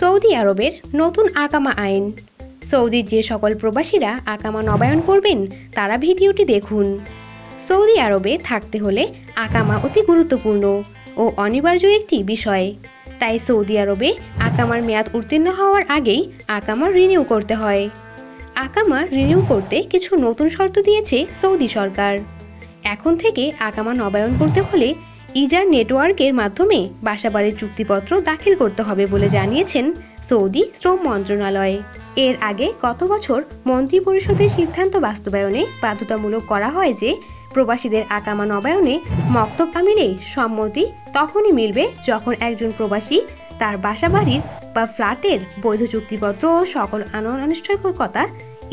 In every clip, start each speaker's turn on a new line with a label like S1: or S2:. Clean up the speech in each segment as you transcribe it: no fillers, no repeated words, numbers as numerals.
S1: Saudi আরবের নতুন আকামা আইন। সৌদির যে সকল প্রবাসীরা আকামা নবায়ন করবেন তারা ভিডিওটি দেখুন। সৌদি আরবে থাকতে হলে আকামা অতি গুরুত্বপূর্ণ ও অনিবার্য একটি বিষয়। তাই সৌদি আরবে আকামার মেয়াদ উত্তীর্ণ হওয়ার আগেই আকামা রিনিউ করতে হয়। আকামা রিনিউ করতে কিছু নতুন শর্ত দিয়েছে সৌদি সরকার। এখন থেকে আকামা নবায়ন করতে হলে ইজার নেটওয়ার্কের মাধ্যমে বাসাবাড়ির চুক্তিপত্র দাখিল করতে হবে বলে জানিয়েছেন সৌদি শ্রম মন্ত্রণালয়। এর আগে গত বছর মন্ত্রিপরিষদের সিদ্ধান্ত বাস্তবায়নে বাধ্যতামূলক করা হয় যে প্রবাসীদের আকামা নবায়নে মক্তব আমিলে সম্মতি তখনই মিলবে যখন একজন প্রবাসী তার বাসাবাড়ির বা ফ্ল্যাটের বৈধ চুক্তিপত্র ও সকল আনুষ্ঠানিকতা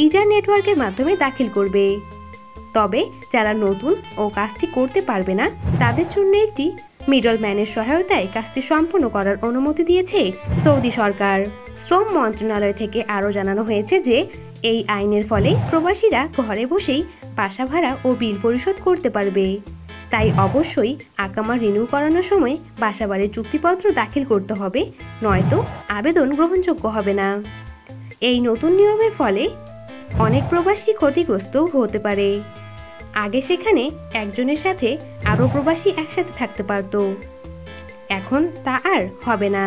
S1: ইজার নেটওয়ার্কের মাধ্যমে দাখিল করবে। তবে যারা নতুন ও কাজটি করতে পারবে না তাদের জন্য একটি মিডলম্যানের সহায়তায় কাজটি সম্পন্ন করার অনুমতি দিয়েছে সৌদি সরকার। শ্রম মন্ত্রণালয় থেকে আরও জানানো হয়েছে যে এই আইনের ফলে প্রবাসীরা ঘরে বসেই বাসা ভাড়া ও বিল পরিশোধ করতে পারবে। তাই অবশ্যই আকামা রিনিউ করানোর সময় বাসাবাড়ির চুক্তিপত্র দাখিল করতে হবে, নয়তো আবেদন গ্রহণযোগ্য হবে না। এই নতুন নিয়মের ফলে অনেক প্রবাসী ক্ষতিগ্রস্তও হতে পারে। আগে সেখানে একজনের সাথে আরও প্রবাসী একসাথে থাকতে পারত, এখন তা আর হবে না।